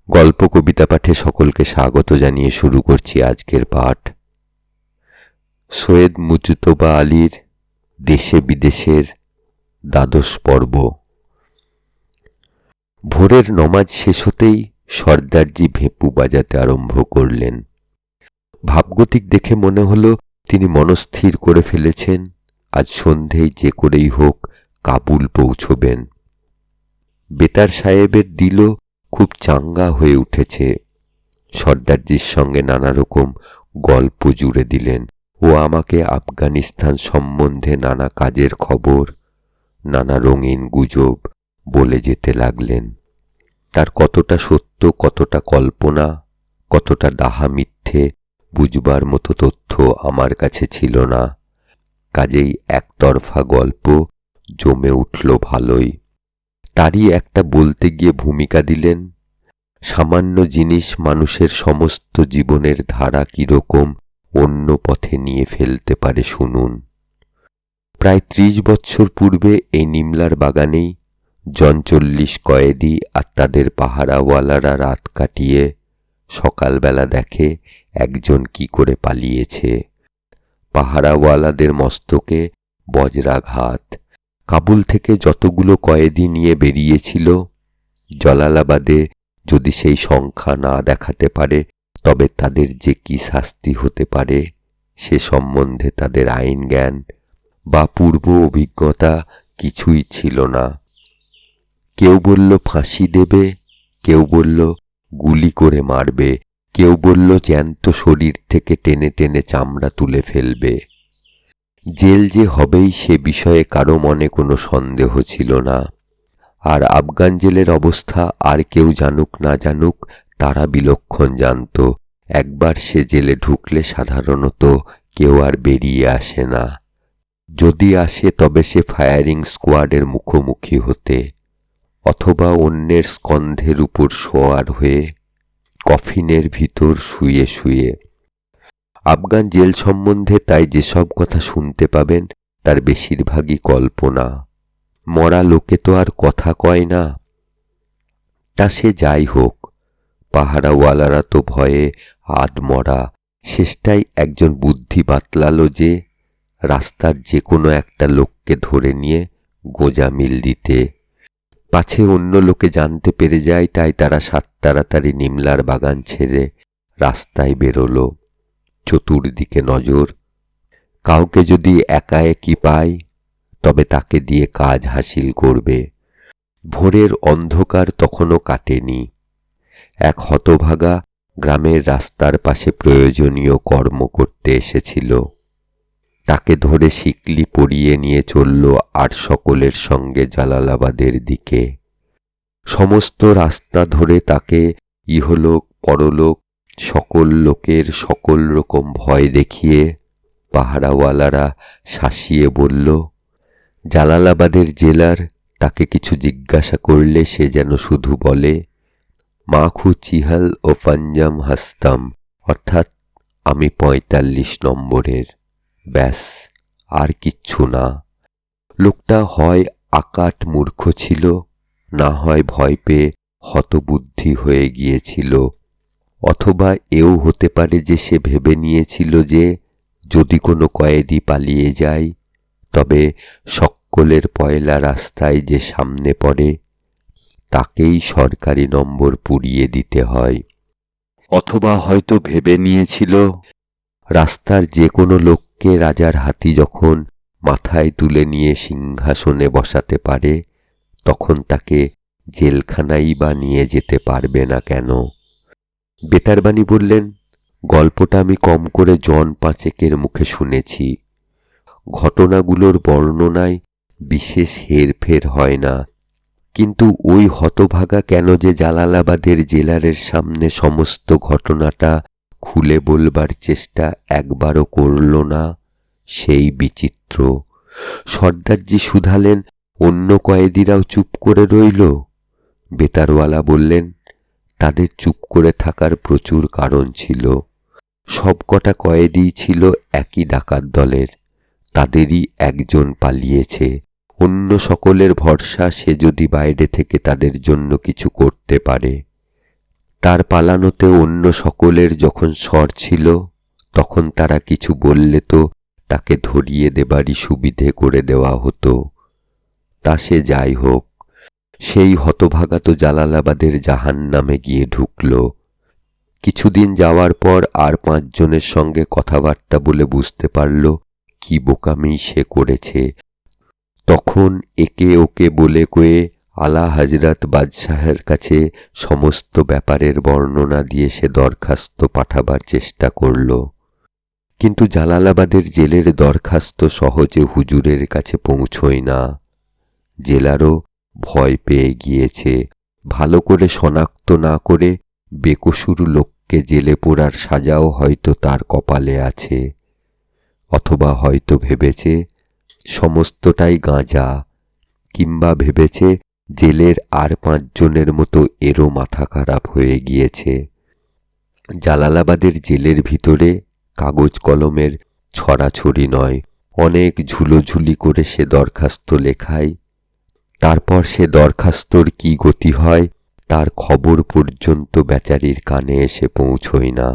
গল্প কবিতা পাঠে সকলকে স্বাগত জানিয়ে শুরু করছি আজকের পাঠ। সৈয়দ মুজতবা আলীর দেশে বিদেশের দ্বাদশ পর্ব। ভোরের নমাজ শেষ হতেই সর্দারজি ভেঁপু বাজাতে আরম্ভ করলেন। ভাবগতিক দেখে মনে হলো তিনি মনস্থির করে ফেলেছেন আজ সন্ধেয় যে করেই হোক কাবুল পৌঁছবেন। বেতার সাহেবের দিলও খুব চাঙ্গা হয়ে উঠেছে। সর্দারজির সঙ্গে নানা রকম গল্প জুড়ে দিলেন ও আমাকে আফগানিস্তান সম্বন্ধে নানা কাজের খবর, নানা রঙিন গুজব বলে যেতে লাগলেন। তার কতটা সত্য, কতটা কল্পনা, কতটা ডাহা মিথ্যে বুঝবার মতো তথ্য আমার কাছে ছিল না। কাজেই একতরফা গল্প জমে উঠল ভালোই। তারই একটা বলতে গিয়ে ভূমিকা দিলেন। সামান্য জিনিস মানুষের সমস্ত জীবনের ধারা কিরকম অন্য পথে নিয়ে ফেলতে পারে শুনুন। প্রায় 30 বছর পূর্বে এই নিমলার বাগানেই জন 40 কয়েদি আর তাদের পাহারাওয়ালারা রাত কাটিয়ে সকালবেলা দেখে একজন কি করে পালিয়েছে। পাহারাওয়ালাদের মস্তকে বজ্রাঘাত। কাবুল থেকে যতগুলো কয়েদি নিয়ে বেরিয়েছিল, জলালাবাদে যদি সেই সংখ্যা না দেখাতে পারে তবে তাদের যে কি শাস্তি হতে পারে সে সম্বন্ধে তাদের আইন জ্ঞান বা পূর্ব অভিজ্ঞতা কিছুই ছিল না। কেউ বলল ফাঁসি দেবে, কেউ বলল গুলি করে মারবে, কেউ বলল জ্যান্ত শরীর থেকে টেনে টেনে চামড়া তুলে ফেলবে। জেল যে হবেই সে বিষয়ে কারো মনে কোনো সন্দেহ ছিল না। আর আফগান জেলের অবস্থা আর কেউ জানুক না জানুক তারা বিলক্ষণ জানত। একবার সে জেলে ঢুকলে সাধারণত কেউ আর বেরিয়ে আসে না। যদি আসে তবে সে ফায়ারিং স্কোয়াডের মুখোমুখি হতে, অথবা অন্যের স্কন্ধের উপর শোয়ার হয়ে, কফিনের ভিতর শুয়ে শুয়ে। আফগান জেল সম্বন্ধে তাই যেসব কথা শুনতে পাবেন তার বেশিরভাগই কল্পনা। মরা লোকে তো আর কথা কয় না। তা সে যাই হোক, পাহারাওয়ালারা তো ভয়ে আধমরা। শেষটাই একজন বুদ্ধি বাতলালো যে রাস্তার যে কোনো একটা লোককে ধরে নিয়ে গোঁজামিল দিতে, পাছে অন্য লোকে জানতে পেরে যায়। তাই তারা তাড়াতাড়ি নিমলার বাগান ছেড়ে রাস্তায় বেরোলো। চতুর্দিকে নজর। কাউকে যদি একাএকি পায় তবে তাকে দিয়ে কাজ হাসিল করবে। ভোরের অন্ধকার তখনও কাটেনি। এক হতভাগা গ্রামের রাস্তার পাশে প্রয়োজনীয় কর্ম করতে এসেছিল। তাকে ধরে শিকলি পরিয়ে নিয়ে চলল আর সকলের সঙ্গে জালালাবাদের দিকে। সমস্ত রাস্তা ধরে তাকে ইহলোক পরলোক সকল লোকের সকল রকম ভয় দেখিয়ে পাহারাওয়ালারা শাসিয়ে বলল, জালালাবাদের জেলার তাকে কিছু জিজ্ঞাসা করলে সে যেন শুধু বলে মাখু চিহাল ও পাঞ্জাম হাস্তাম, অর্থাৎ আমি 45 নম্বরের। ব্যাস, আর কিচ্ছু না। লোকটা হয় আকাট মূর্খ ছিল, না হয় ভয় পেয়ে হতবুদ্ধি হয়ে গিয়েছিল, অথবা এও হতে পারে যে সে ভেবে নিয়েছিল যে যদি কোনো কয়েদি পালিয়ে যায় তবে সকলের পয়লা রাস্তায় যে সামনে পড়ে তাকেই সরকারি নম্বর পুড়িয়ে দিতে হয়। অথবা হয়তো ভেবে নিয়েছিল রাস্তার যে কোনো লোককে রাজার হাতি যখন মাথায় তুলে নিয়ে সিংহাসনে বসাতে পারে তখন তাকে জেলখানাই বা নিয়ে যেতে পারবে না কেন। বেতারবাণী বললেন, গল্পটা আমি কম করে জন 5 মুখে শুনেছি। ঘটনাগুলোর বর্ণনায় বিশেষ হেরফের হয় না, কিন্তু ওই হতভাগা কেন যে জালালাবাদের জেলারের সামনে সমস্ত ঘটনাটা খুলে বলবার চেষ্টা একবারও করল না, সেই বিচিত্র। সর্দারজি শুধালেন, অন্য কয়েদিরাও চুপ করে রইল? বেতারওয়ালা বললেন, তাদের চুপ করে থাকার প্রচুর কারণ ছিল। সবকটা কয়েদি ছিল একই ডাকাত দলের, তাদেরই একজন পালিয়েছে। অন্য সকলের ভরসা সে যদি বাইরে থেকে তাদের জন্য কিছু করতে পারে। তার পালানোতে অন্য সকলের যখন স্বর ছিল, তখন তারা কিছু বললে তো তাকে ধরিয়ে দেবারই সুবিধে করে দেওয়া হতো। তা সে যাই হোক, সেই হতভাগা তো জালালাবাদের জাহান্নামে গিয়ে ঢুকল। কিছুদিন যাওয়ার পর আর 5 জনের সঙ্গে কথাবার্তা বলে বুঝতে পারল কি বোকামি সে করেছে। তখন একে ওকে বলে কয়ে আলা হজরত বাদশাহের কাছে সমস্ত ব্যাপারের বর্ণনা দিয়ে সে দরখাস্ত পাঠাবার চেষ্টা করল। কিন্তু জালালাবাদের জেলের দরখাস্ত সহজে হুজুরের কাছে পৌঁছয় না। জেলারও ভয় পেয়ে গিয়েছে। ভালো করে শনাক্ত না করে বেকসুর লোককে জেলে পোড়ার সাজাও হয়তো তার কপালে আছে। অথবা হয়তো ভেবেছে সমস্তটাই গাঁজা, কিংবা ভেবেছে জেলের আর 5 জনের মতো এরও মাথা খারাপ হয়ে গিয়েছে। জালালাবাদের জেলের ভিতরে কাগজ কলমের ছড়াছড়ি নয়, অনেক ঝুলোঝুলি করে সে দরখাস্ত লেখায়। তারপর সে দরখাস্তর কি গতি হয় তার খবর পর্যন্ত বেচারির কানে এসে পৌঁছয় না।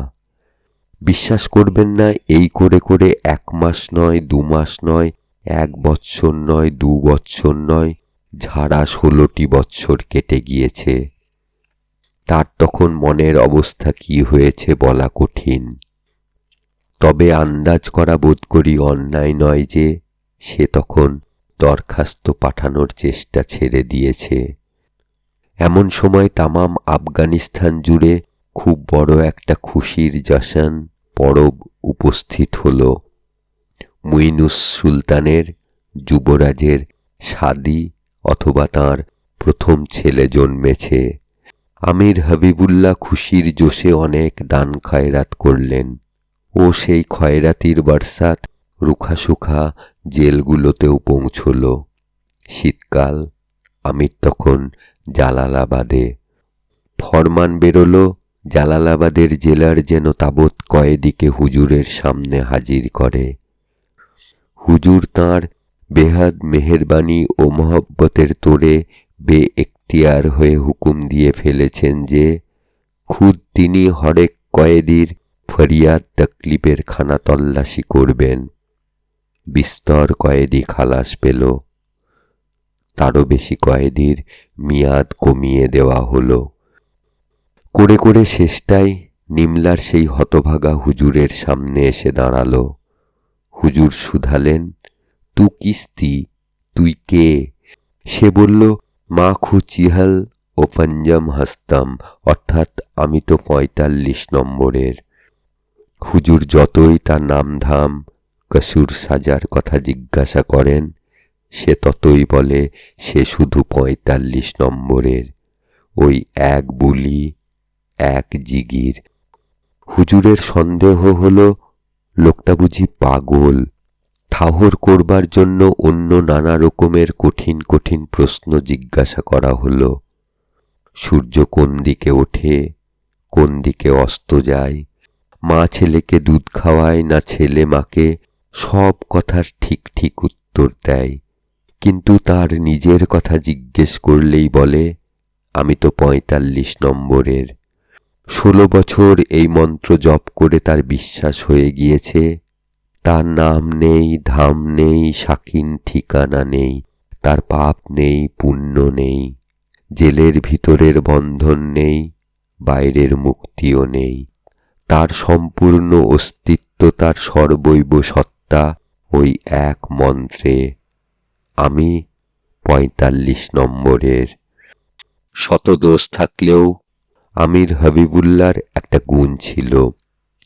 বিশ্বাস করবেন না, এই করে করে 1 মাস নয়, 2 মাস নয়, 1 বৎসর নয়, 2 বৎসর নয়, ঝাড়া 16টি বৎসর কেটে গিয়েছে। তার তখন মনের অবস্থা কি হয়েছে বলা কঠিন। তবে আন্দাজ করা বোধ করি অন্যায় নয় যে সে তখন দরখাস্ত পাঠানোর চেষ্টা ছেড়ে দিয়েছে। এমন সময় তামাম আফগানিস্তান জুড়ে খুব বড় একটা খুশির জশন পরব উপস্থিত হল। মুইনুস সুলতানের, যুবরাজের শাদী অথবা তাঁর প্রথম ছেলে জন্মেছে। আমির হাবিবুল্লাহ খুশির জোশে অনেক দান খয়রাত করলেন ও সেই খয়রাতির বরসাত রুখাসুখা জেলগুলোতেও পৌঁছল। শীতকাল, আমির তখন জালালাবাদে। ফরমান বেরোল জালালাবাদের জেলার যেন তাবৎ কয়েদিকে হুজুরের সামনে হাজির করে। হুজুর তাঁর বেহাদ মেহেরবানি ও মহব্বতের তোড়ে বেএখতিয়ার হয়ে হুকুম দিয়ে ফেলেছেন যে খুদ তিনি হরেক কয়েদির ফরিয়াদ তকলিফের খানা তল্লাশি করবেন। বিস্তর কয়েদি খালাস পেল। তারও বেশি কয়েদির মেয়াদ কমিয়ে দেওয়া হলো। করে করে শেষটায় নিমলার সেই হতভাগা হুজুরের সামনে এসে দাঁড়ালো। হুজুর শুধালেন, তু কিস্তি, তুই কে? সে বলল, মা খু চিহল ও পঞ্জম হস্তম, অর্থাৎ আমি তো 45 নম্বরের। হুজুর যতই তার নামধাম কসুর সাজার কথা জিজ্ঞাসা করেন, সে ততই বলে সে শুধু 45 নম্বরের, ওই 1 বুলি 1 জিগির। হুজুরের সন্দেহ হলো লোকটা বুঝি পাগল। ঠাহর করবার জন্য অন্য নানা রকমের কঠিন কঠিন প্রশ্ন জিজ্ঞাসা করা হলো। সূর্য কোন দিকে ওঠে, কোন দিকে অস্ত যায়, মা ছেলেকে দুধ খাওয়ায় না ছেলে মাকে, সব কথার ঠিক ঠিক উত্তর দেয়। কিন্তু তার নিজের কথা জিজ্ঞেস করলেই বলে, আমি তো 45 নম্বরের। 16 বছর এই মন্ত্র জপ করে তার বিশ্বাস হয়ে গিয়েছে তার নাম নেই, ধাম নেই, শাকিন ঠিকানা নেই, তার পাপ নেই, পুণ্য নেই, জেলের ভিতরের বন্ধন নেই, বাইরের মুক্তিও নেই। তার সম্পূর্ণ অস্তিত্ব, তার সর্বৈব সত্তা ওই 1 মন্ত্রে, আমি 45 নম্বরের। শতদোষ থাকলেও আমির হাবিবুল্লাহর একটা গুণ ছিল,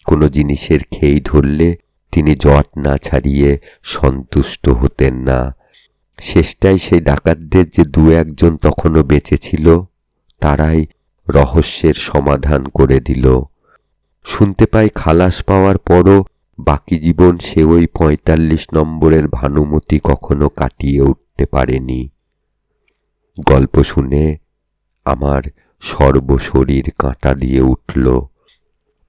কোনো জিনিসের খেই ধরলে তিনি জট না ছাড়িয়ে সন্তুষ্ট হতেন না। শেষটায় সেই ডাকাতদের যে 2-1 জন তখনও বেঁচে ছিল, তারাই রহস্যের সমাধান করে দিল। শুনতে পাই খালাস পাওয়ার পরও বাকি জীবন সে ওই 45 নম্বরের ভানুমতি কখনো কাটিয়ে উঠতে পারেনি। গল্প শুনে আমার সর্বশরীর কাঁটা দিয়ে উঠল।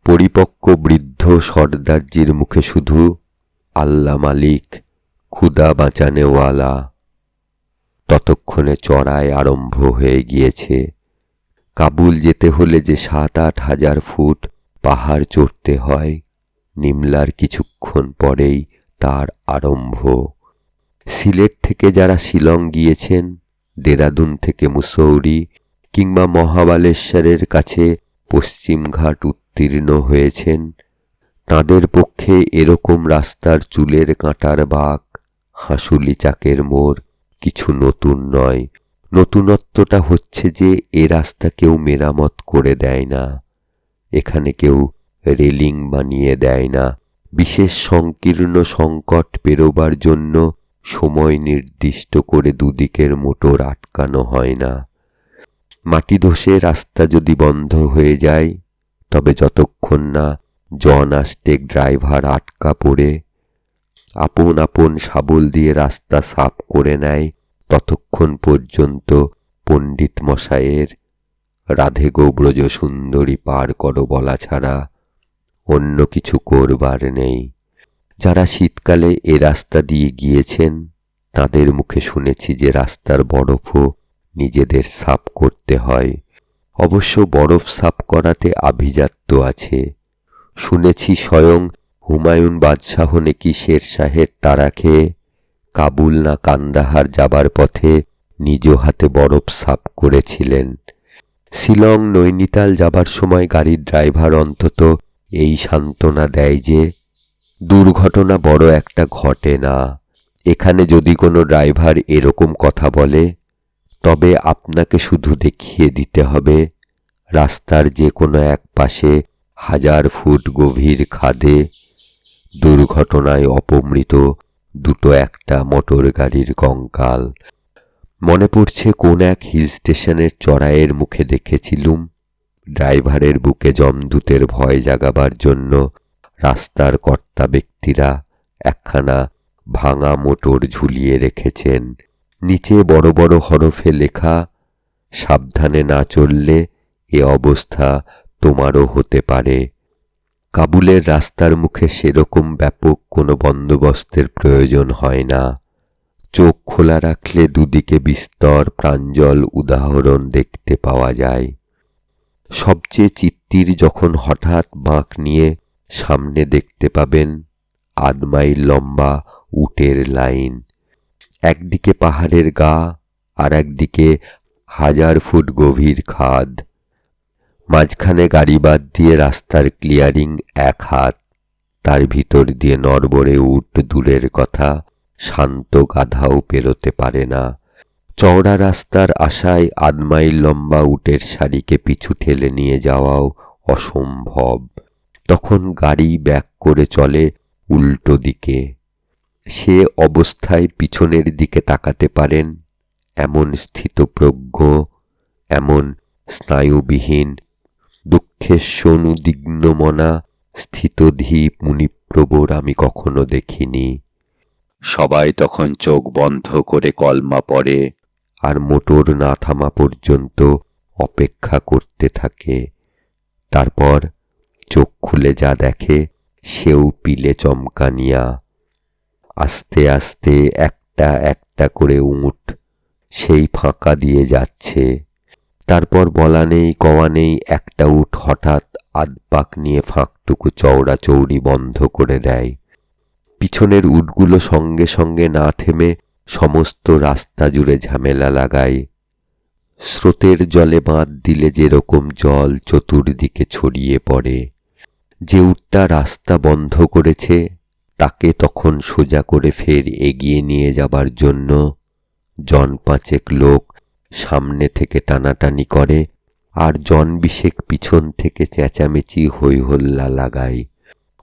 পরিপক্ক বৃদ্ধ সর্দারজির মুখে শুধু আল্লাহ মালিক, খুদা বাঁচানেওয়ালা। ততক্ষণে চড়াই আরম্ভ হয়ে গিয়েছে। কাবুল যেতে হলে যে ৭-৮ হাজার ফুট পাহাড় চড়তে হয়, নিমলার কিছুক্ষণ পরেই তার আরম্ভ। সিলেট থেকে যারা শিলং গিয়েছেন, দেরাদুন থেকে মুসৌরি কিংবা মহাবালেশ্বরের কাছে পশ্চিমঘাট উত্তীর্ণ হয়েছেন, তাঁদের পক্ষে এরকম রাস্তার চুলের কাঁটার বাঁক, হাঁসুলি চাকের মোড় কিছু নতুন নয়। নতুনত্বটা হচ্ছে যে এ রাস্তা কেউ মেরামত করে দেয় না, এখানে কেউ রেলিং বানিয়ে দেয় না, বিশেষ সংকীর্ণ সংকট পেরোবার জন্য সময় নির্দিষ্ট করে দুদিকের মোটর আটকানো হয় না। মাটি ধসে রাস্তা যদি বন্ধ হয়ে যায়, তবে যতক্ষণ না জন আস্টেক ড্রাইভার আটকা পড়ে আপন আপন শাবল দিয়ে রাস্তা সাফ করে নেয়, ততক্ষণ পর্যন্ত পণ্ডিত মশায়ের রাধে গো ব্রজ সুন্দরী পার করো বলা ছাড়া অন্য কিছু করবার নেই। যারা শীতকালে এ রাস্তা দিয়ে গিয়েছেন, তাদের মুখে শুনেছি যে রাস্তার বরফও নিজেদের সাফ করতে হয়। অবশ্য বরফ সাফ করাতে আভিজাত্য আছে। শুনেছি স্বয়ং হুমায়ুন বাদশাহ নাকি শেরশাহের তাড়া খেয়ে কাবুল না কান্দাহার যাবার পথে নিজ হাতে বরফ সাফ করেছিলেন। শিলং নৈনিতাল যাবার সময় গাড়ির ড্রাইভার অন্তত এই সান্ত্বনা দেয় যে দুর্ঘটনা বড় একটা ঘটে না। এখানে যদি কোনো ড্রাইভার এরকম কথা বলে, তবে আপনাকে শুধু দেখিয়ে দিতে হবে রাস্তার যে কোনো এক পাশে 1000 ফুট গভীর খাদে দুর্ঘটনায় অপমৃত দুটো একটা মোটর গাড়ির কঙ্কাল। মনে পড়ছে কোন এক হিল স্টেশনের চড়াইয়ের মুখে দেখেছিলুম ড্রাইভারের বুকে যমদূতের ভয় জাগাবার জন্য রাস্তার কর্তা ব্যক্তিরা একখানা ভাঙা মোটর ঝুলিয়ে রেখেছেন, নিচে বড় বড় হরফে লেখা, সাবধানে না চললে এ অবস্থা তোমারও হতে পারে। কাবুলের রাস্তার মুখে সেরকম ব্যাপক কোনো বন্দোবস্তের প্রয়োজন হয় না। চোখ খোলা রাখলে দুদিকে বিস্তর প্রাঞ্জল উদাহরণ দেখতে পাওয়া যায়। সবচেয়ে চিত্তির যখন হঠাৎ বাঁক নিয়ে সামনে দেখতে পাবেন 8 মাইল লম্বা উটের লাইন, একদিকে পাহাড়ের গা আর একদিকে 1000 ফুট গভীর খাদ, মাঝখানে গাড়ি বাদ দিয়ে রাস্তার ক্লিয়ারিং 1 হাত, তার ভিতর দিয়ে নড়বড়ে উট দূরের কথা শান্ত গাধাও পেরোতে পারে না। চওড়া রাস্তার আশায় 8 মাইল লম্বা উটের সারিকে পিছু ঠেলে নিয়ে যাওয়াও অসম্ভব। তখন গাড়ি ব্যাক করে চলে উল্টো দিকে। সে অবস্থায় পিছনের দিকে তাকাতে পারেন এমন স্থিতপ্রজ্ঞ, এমন স্নায়ুবিহীন, দুঃখেশ্বনুদিগ্নমনা স্থিতধীপ মুনিপ্রবর আমি কখনো দেখিনি। সবাই তখন চোখ বন্ধ করে কলমা পড়ে আর মোটর না থামা পর্যন্ত অপেক্ষা করতে থাকে। তারপর চোখ খুলে যা দেখে সেও পিলে চমকানিয়া। আস্তে আস্তে একটা একটা করে উট সেই ফাঁকা দিয়ে যাচ্ছে। তারপর বলা নেই কওয়া নেই একটা উট হঠাৎ আধপাক নিয়ে ফাঁকটুকু চওড়া চৌড়ি বন্ধ করে দেয়। পিছনের উটগুলো সঙ্গে সঙ্গে না থেমে সমস্ত রাস্তা জুড়ে ঝামেলা লাগায়। স্রোতের জলে বাঁধ দিলে যেরকম জল চতুর্দিকে ছড়িয়ে পড়ে। যে উটটা রাস্তা বন্ধ করেছে তাকে তখন সোজা করে ফের এগিয়ে নিয়ে যাবার জন্য 5 লোক সামনে থেকে টানাটানি করে আর 20 পিছন থেকে চেঁচামেচি হইহল্লা লাগায়।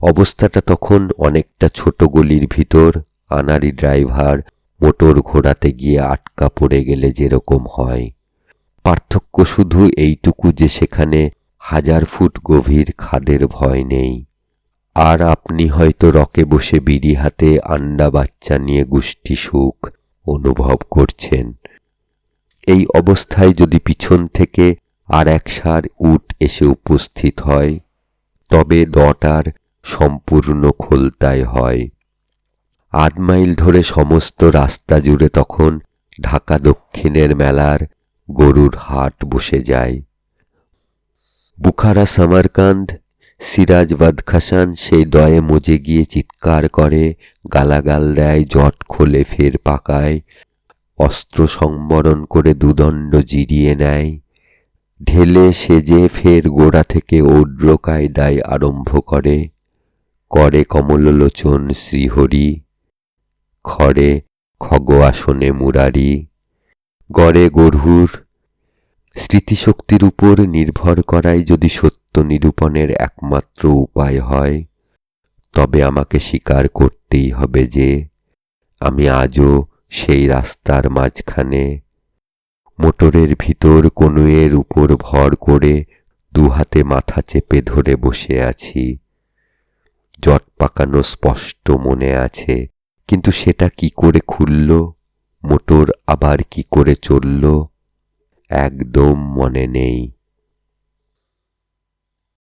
অবস্থাটা তখন অনেকটা ছোট গলির ভিতর আনাড়ি ড্রাইভার মোটর ঘোরাতে গিয়ে আটকা পড়ে গেলে যেরকম হয়। পার্থক্য শুধু এইটুকু যে সেখানে 1000 ফুট গভীর খাদের ভয় নেই, আর আপনি হয়তো রকে বসে বিড়ি হাতে আন্ডা বাচ্চা নিয়ে গুষ্টি সুখ অনুভব করছেন। এই অবস্থায় যদি পিছন থেকে আর এক ষাঁড় উট এসে উপস্থিত হয়, তবে দটার সম্পূর্ণ খোলতাই হয়। 8 মাইল ধরে সমস্ত রাস্তা জুড়ে তখন ঢাকা দক্ষিণের মেলার গরুর হাট বসে যায়। বুখারা, সামারকান্দ, সিরাজ বদখশান সেই দয়ে মজে গিয়ে চিৎকার করে, গালাগাল দেয়, জট খোলে, ফের পাকায়, অস্ত্র সংবরণ করে দুদণ্ড জিরিয়ে নেয়, ঢেলে সেজে ফের গোড়া থেকে ঔড্র কায়দায় আরম্ভ করে, করে কমললোচন শ্রীহরি, খড়ে খগ আসনে মুরারি, গড়ে গরুর। স্মৃতিশক্তির উপর নির্ভর করাই যদি সত্য নিরূপণের একমাত্র উপায় হয়, তবে আমাকে স্বীকার করতেই হবে যে আমি আজও সেই রাস্তার মাঝখানে, মোটরের ভিতর কনুইয়ের উপর ভর করে দুহাতে মাথা চেপে ধরে বসে আছি। জট পাকানো স্পষ্ট মনে আছে, কিন্তু সেটা কি করে খুলল, মোটর আবার কি করে চলল, একদম মনে নেই।